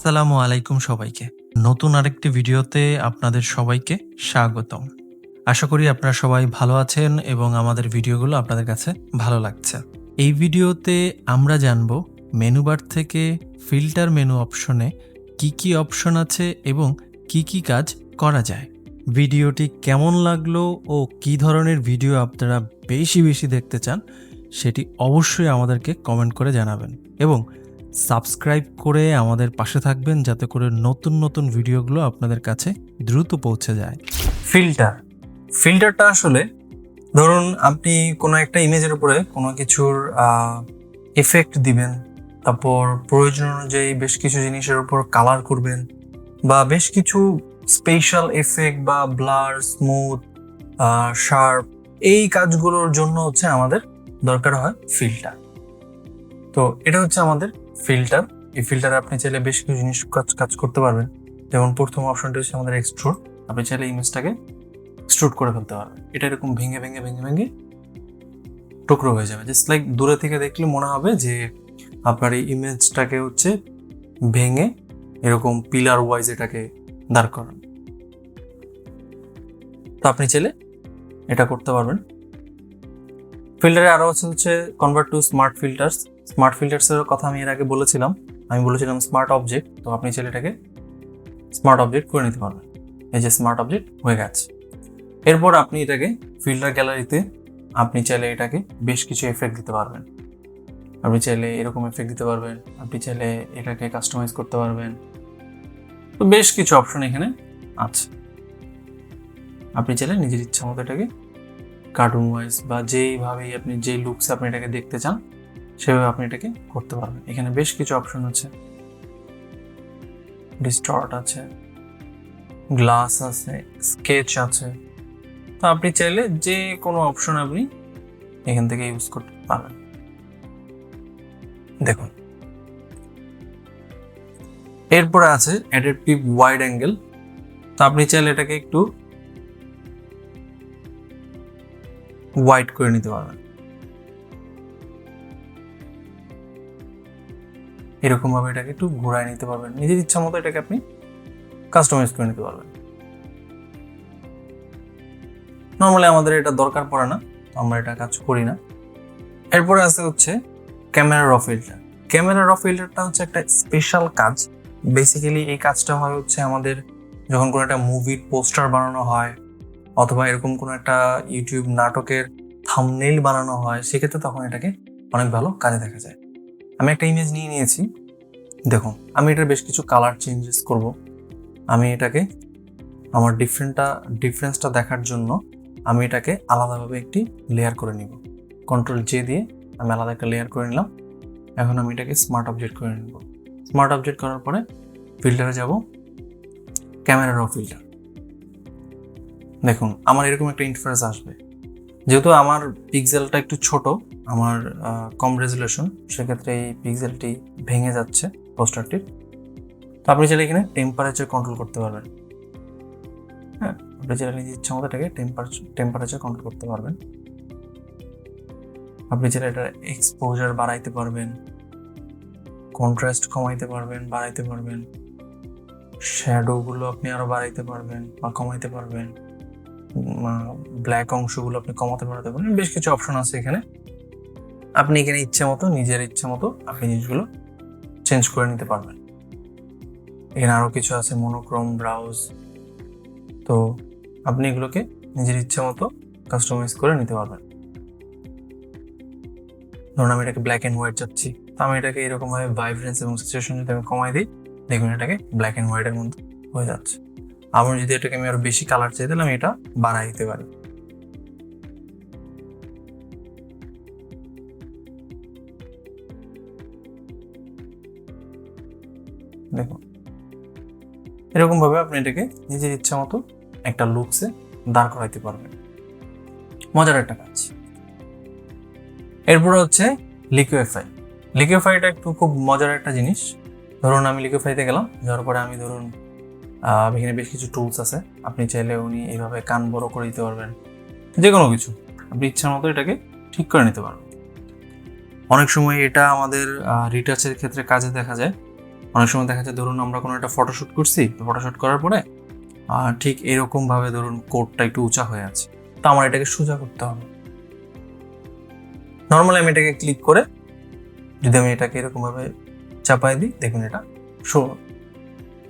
আসসালামু আলাইকুম সবাইকে। নতুন আরেকটি ভিডিওতে আপনাদের সবাইকে স্বাগতম। আশা করি আপনারা সবাই ভালো আছেন এবং আমাদের ভিডিওগুলো আপনাদের কাছে ভালো লাগছে। এই ভিডিওতে আমরা জানব মেনু বার থেকে ফিল্টার মেনু অপশনে কি অপশন আছে এবং কি কাজ করা যায়। ভিডিওটি কেমন লাগলো ও কী ধরনের ভিডিও আপনারা বেশি দেখতে চান সেটি অবশ্যই আমাদেরকে কমেন্ট করে জানাবেন এবং সাবস্ক্রাইব করে আমাদের পাশে থাকবেন যাতে করে নতুন ভিডিওগুলো আপনাদের কাছে দ্রুত পৌঁছে যায়। ফিল্টারটা আসলে ধরুন আপনি কোনো একটা ইমেজের উপরে কোনো কিছুর এফেক্ট দিবেন, তারপর প্রয়োজন অনুযায়ী বেশ কিছু জিনিসের উপর কালার করবেন বা বেশ কিছু স্পেশাল এফেক্ট বা ব্লার, স্মুথ, শার্প, এই কাজগুলোর জন্য হচ্ছে আমাদের দরকার হয় ফিল্টার। তো এটা হচ্ছে আমাদের ফিল্টার। এই ফিল্টারে আপনি চাইলে বেশ কিছু জিনিস কাজ করতে পারবেন। যেমন প্রথম অপশনটি হচ্ছে আমাদের এক্সট্রুড। আপনি চাইলে ইমেজটাকে এক্সট্রুড করে ফেলতে পারবেন। এটা এরকম ভেঙে টুকরো হয়ে যাবে। জাস্ট লাইক দূরে থেকে দেখলে মনে হবে যে আপনার এই ইমেজটাকে হচ্ছে ভেঙে এরকম পিলার ওয়াইজ এটাকে দাঁড় করান। তো আপনি চাইলে এটা করতে পারবেন। ফিল্টারে আরও হচ্ছে convert to smart filters. Smart ফিল্টার্সের কথা আমি এর আগে বলেছিলাম স্মার্ট অবজেক্ট। তো আপনি চাইলে এটাকে স্মার্ট অবজেক্ট করে নিতে পারবেন। এই যে স্মার্ট অবজেক্ট হয়ে গেছে। এরপর আপনি এটাকে ফিল্টার গ্যালারিতে আপনি চাইলে এটাকে বেশ কিছু এফেক্ট দিতে পারবেন। আপনি চাইলে এরকম এফেক্ট দিতে পারবেন, আপনি চাইলে এটাকে কাস্টমাইজ করতে পারবেন। তো বেশ কিছু অপশন এখানে আছে। আপনি চাইলে নিজের ইচ্ছা মতো এটাকে কার্টুন ওয়াইজ বা যেইভাবেই আপনি যেই লুকসে আপনি এটাকে দেখতে চান সেভাবে আপনি এটাকে করতে পারবেন। এখানে বেশ কিছু অপশন আছে, ডিস্টর্ট আছে, গ্লাস আছে, স্কেচ আছে। তো আপনি চাইলে যে কোনো অপশন আপনি এখান থেকে ইউজ করতে পারবেন। দেখুন, এরপরে আছে অ্যাডাপটিভ ওয়াইড অ্যাঙ্গেল। তো আপনি চাইলে এটাকে একটু ওয়াইড করে নিতে পারবেন। এরকম ভাবে এটাকে একটু ঘোরায় নিতে পারবেন। নিজের ইচ্ছা মতো এটাকে আপনি কাস্টমাইজ করে নিতে পারবেন। নর্মালি আমাদের এটা দরকার পড়ে না, আমরা এটা কাজ করি না। এরপরে আছে হচ্ছে ক্যামেরা র ফিল্টার। ক্যামেরা র ফিল্টারটা হচ্ছে একটা স্পেশাল কাজ। বেসিক্যালি এই কাজটা হয় হচ্ছে আমাদের যখন কোনো একটা মুভির পোস্টার বানানো হয় অথবা এরকম কোনো একটা ইউটিউব নাটকের থাম্বনেইল বানানো হয়, সেক্ষেত্রে তখন এটাকে অনেক ভালো কাজে দেখা যায়। আমি একটা ইমেজ নিয়েছি, দেখুন আমি এটার বেশ কিছু কালার চেঞ্জেস করব। আমি এটাকে আমার ডিফারেন্সটা দেখার জন্য আমি এটাকে আলাদাভাবে একটি লেয়ার করে নিব। কন্ট্রোল জে দিয়ে আমি আলাদা একটা লেয়ার করে নিলাম। এখন আমি এটাকে স্মার্ট অবজেক্ট করে নিব। স্মার্ট অবজেক্ট করার পরে ফিল্টারে যাব, ক্যামেরা র ফিল্টার। দেখুন আমার এরকম একটা ইন্টারফেস আসবে। যেহেতু আমার পিক্সেলটা একটু ছোট, আমার কম রেজুলেশন, সেক্ষেত্রে এই পিক্সেলটি ভেঙে যাচ্ছে পোস্টারটির। তো আপনি চাইলে এখানে টেম্পারেচার কন্ট্রোল করতে পারবেন। হ্যাঁ, আপনি চাইলে নিজের ইচ্ছা মতো এটাকে টেম্পারেচার কন্ট্রোল করতে পারবেন। আপনি চাইলে এটার এক্সপোজার বাড়াইতে পারবেন, কন্ট্রাস্ট কমাইতে পারবেন, বাড়াইতে পারবেন, শ্যাডোগুলো আপনি আরো বাড়াইতে পারবেন বা কমাইতে পারবেন, ব্ল্যাক অংশগুলো আপনি কমাতে বাড়াতে পারবেন। বেশ কিছু অপশন আছে এখানে। আপনি এখানে নিজের ইচ্ছে মতো আপনি জিনিসগুলো চেঞ্জ করে নিতে পারবেন। এখানে আরো কিছু আছে, মনোক্রোম, ব্রাউজ। তো আপনি এগুলোকে নিজের ইচ্ছে মতো কাস্টমাইজ করে নিতে পারবেন। ধরুন আমি এটাকে ব্ল্যাক অ্যান্ড হোয়াইট চাচ্ছি, তো আমি এটাকে এরকম ভাবে ভাইব্রেন্স এবং সিচুয়েশন যদি আমি কমাই দিই, দেখুন এটাকে ব্ল্যাক অ্যান্ড হোয়াইটের মধ্যে হয়ে যাচ্ছে। আবার যদি এটাকে আমি আরো বেশি কালার চাই তাহলে আমি এটা বাড়াই দিতে পারি। দেখুন এরকম ভাবে আপনি এটাকে নিজের ইচ্ছা মতো একটা লুকসে দাঁড় করাইতে পারবেন। মজার একটা কাজ। এরপরে হচ্ছে লিকুইফাই। লিকুইফাইটা একটু খুব মজার একটা জিনিস। ধরুন আমি লিকুইফাইতে গেলাম, যাওয়ার পরে আমি ধরুন এখানে বেশ কিছু টুলস আছে। আপনি চাইলে এইভাবে কান বড় করে দিতে পারবেন, যে কোনো কিছু আপনি ইচ্ছা মতো এটাকে ঠিক করে নিতে পারবেন। অনেক সময় এটা আমাদের রিটাচের ক্ষেত্রে কাজে দেখা যায়। অনেক সময় দেখা যায় ধরুন আমরা কোনো একটা ফটোশ্যুট করছি, ফটোশ্যুট করার পরে ঠিক এরকমভাবে ধরুন কোডটা একটু উঁচা হয়ে আছে, তো আমার এটাকে সোজা করতে হবে। নর্মালি আমি এটাকে ক্লিক করে যদি আমি এটাকে এরকমভাবে চাপাই দিই, দেখুন এটা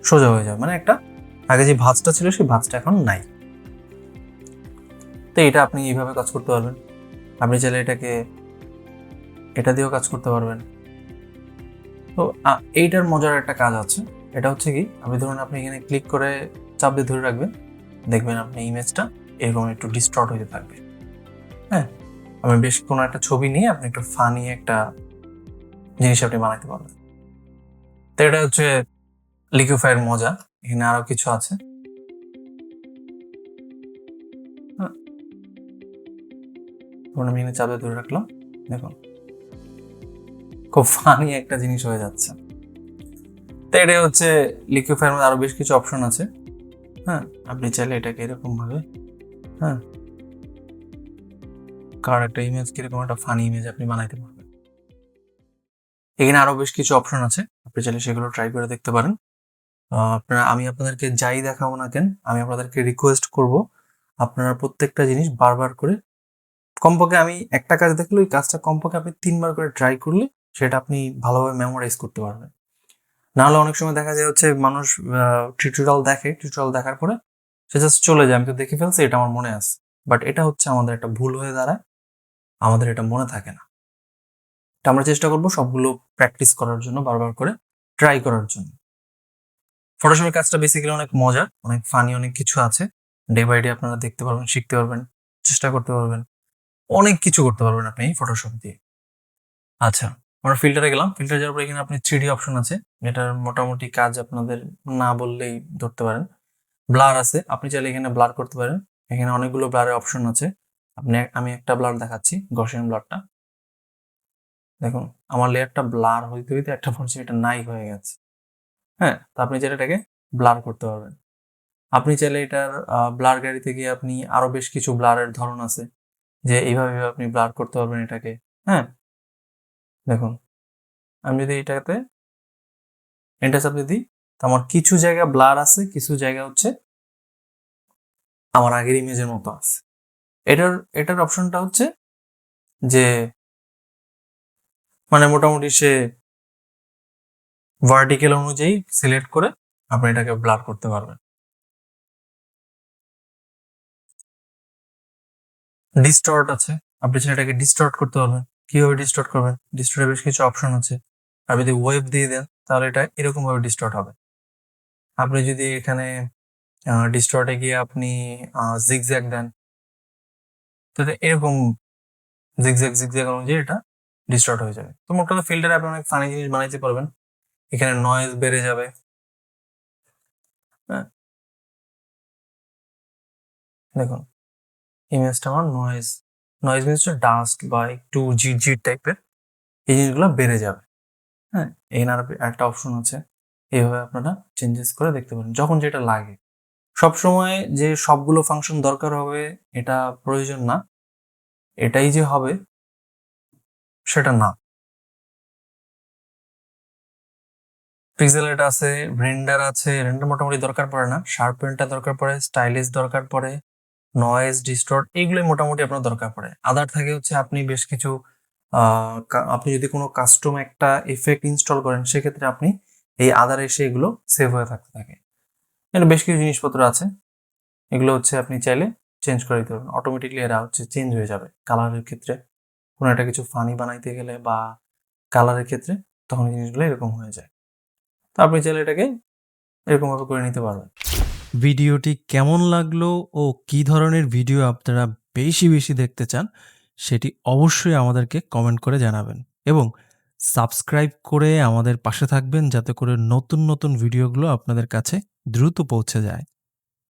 সোজা হয়ে যাবে, মানে একটা আগে যে ভাঁজটা ছিল সেই ভাঁজটা এখন নাই। তো এটা আপনি এইভাবে কাজ করতে পারবেন। আপনি চাইলে এটাকে এটা দিয়েও কাজ করতে পারবেন। তো এইটার মজার একটা কাজ আছে, এটা হচ্ছে কি, আপনি ধরুন আপনি এখানে ক্লিক করে চাপ দিয়ে ধরে রাখবেন, দেখবেন আপনি ইমেজটা এরকম একটু ডিস্টর্ট হতে থাকবে। হ্যাঁ, আমি বেশ কোনো একটা ছবি নিয়ে আপনি একটু ফানি একটা জিনিস আপনি বানাতে পারবেন। তো এটা হচ্ছে লিকুইফায়ার মজা। এখানে আরো কিছু আছে। আমি এখানে চাপ দিয়ে ধরে রাখলাম, দেখুন খুব ফানি একটা জিনিস হয়ে যাচ্ছে। তো এটা হচ্ছে লিকুইফায়ার মধ্যে আরো বেশ কিছু অপশন আছে। হ্যাঁ, আপনি চাইলে এটাকে এরকম ভাবে, হ্যাঁ, কার একটা ইমেজ কিরকম একটা ফানি ইমেজ আপনি বানাইতে পারবেন। এখানে আরো বেশ কিছু অপশন আছে, আপনি চাইলে সেগুলো ট্রাই করে দেখতে পারেন। আমি আপনাদেরকে যাই দেখাবো না কেন, আমি আপনাদেরকে রিকোয়েস্ট করব আপনারা প্রত্যেকটা জিনিস বারবার করে, কমপক্ষে আমি একটা কাজ দেখলে ওই কাজটা কমপক্ষে আপনি 3বার করে ট্রাই করলে সেটা আপনি ভালোভাবে মেমোরাইজ করতে পারবেন। নাহলে অনেক সময় দেখা যায় হচ্ছে মানুষ টিউটোরিয়াল দেখে, টিউটোরিয়াল দেখার পরে সে জাস্ট চলে যায়, আমি তো দেখে ফেলছি, এটা আমার মনে আছে। বাট এটা হচ্ছে আমাদের একটা ভুল হয়ে দাঁড়ায়, আমাদের এটা মনে থাকে না। তো আমরা চেষ্টা করবো সবগুলো প্র্যাকটিস করার জন্য, বারবার করে ট্রাই করার জন্য। ফটোশপের কাজটা বেসিক্যালি অনেক মজার, অনেক ফানি, অনেক কিছু আছে। ডে বাই ডে আপনারা দেখতে পারবেন, শিখতে পারবেন, চেষ্টা করতে পারবেন, অনেক কিছু করতে পারবেন আপনি এই ফটোশপ দিয়ে। আচ্ছা, আমরা ফিল্টারে গেলাম। ফিল্টার যাওয়ার পর এখানে আপনি 3D অপশন আছে, যেটার মোটামুটি কাজ আপনাদের না বললেই ধরতে পারেন। ব্লার আছে, আপনি চাইলে এখানে ব্লার করতে পারেন। এখানে অনেকগুলো ব্লারের অপশন আছে। আমি একটা ব্লার দেখাচ্ছি, গসিয়ান ব্লারটা। দেখুন আমার লেয়ারটা ব্লার হইতে হইতে একটা পর্যায়ে এটা নাই হয়ে গেছে। হ্যাঁ, তো আপনি চাইলে এটাকে ব্লার করতে পারবেন। আপনি চাইলে এটার ব্লার গাড়িতে গিয়ে আপনি আরো বেশ কিছু ব্লারের ধরন আছে, যে এইভাবে আপনি ব্লার করতে পারবেন এটাকে। হ্যাঁ, দেখুন আমি যদি এটাতে এন্টার চাপ দিই, তো আমার কিছু জায়গা ব্লার আছে, কিছু জায়গা হচ্ছে আমার আগের ইমেজের মতো আছে। এটার অপশনটা হচ্ছে যে মানে মোটামুটি সে ভার্টিক্যাল অনুযায়ী সিলেক্ট করে আপনি এটাকে ব্লার করতে পারবেন। ডিস্টর্ট আছে, আপনি চাইলে এটাকে ডিস্টর্ট করতে পারবেন। কিভাবে ডিস্টর্ট করবেন? ডিস্টর্টের বেশ কিছু অপশন আছে। আপনি যদি ওয়েভ দিয়ে দেন তাহলে এটা এরকম ভাবে ডিস্টর্ট হবে। আপনি যদি এখানে ডিস্টর্টে গিয়ে আপনি জিগজ্যাগ দেন, তাহলে এরকম জিগজ্যাগ অনুযায়ী এটা ডিস্টর্ট হয়ে যাবে। তো মোট কথা ফিল্টারে আপনি অনেক ফানি জিনিস বানাইতে পারবেন। এখানে নয়েজ বেড়ে যাবে। হ্যাঁ, দেখুন ইমেজটা আমার নয়েজ মিনস হচ্ছে ডাস্ট বা একটু ঝিরঝির টাইপের, এই জিনিসগুলো বেড়ে যাবে। হ্যাঁ, এখানে আর একটা অপশন আছে, এইভাবে আপনারা চেঞ্জেস করে দেখতে পারেন যখন যেটা লাগে। সবসময় যে সবগুলো ফাংশন দরকার হবে এটা প্রয়োজন না, এটাই যে হবে সেটা না। পিক্সেলেট আছে, রেন্ডার আছে, রেন্ডার মোটামুটি দরকার পড়ে না, শার্পেনটা দরকার পড়ে, স্টাইলিশ দরকার পড়ে, নয়েজ ডিস্টর্ট এইগুলোই মোটামুটি আপনার দরকার পড়ে। আদার থাকে হচ্ছে আপনি বেশ কিছু আপনি যদি কোনো কাস্টম একটা এফেক্ট ইনস্টল করেন সেক্ষেত্রে আপনি এই আদার এসে এগুলো সেভ হয়ে থাকতে থাকে। এখানে বেশ কিছু জিনিসপত্র আছে, এগুলো হচ্ছে আপনি চাইলে চেঞ্জ করে দিতে পারবেন। অটোমেটিকলি এরা হচ্ছে চেঞ্জ হয়ে যাবে কালারের ক্ষেত্রে, কোনো একটা কিছু ফানি বানাইতে গেলে বা কালারের ক্ষেত্রে, তখন জিনিসগুলো এরকম হয়ে যায়। তো আপনি চাইলে এটাকে এরকমভাবে করে নিতে পারবেন। ভিডিওটি কেমন লাগলো ও কী ধরনের ভিডিও আপনারা বেশি বেশি দেখতে চান সেটি অবশ্যই আমাদেরকে কমেন্ট করে জানাবেন এবং সাবস্ক্রাইব করে আমাদের পাশে থাকবেন যাতে করে নতুন নতুন ভিডিওগুলো আপনাদের কাছে দ্রুত পৌঁছে যায়।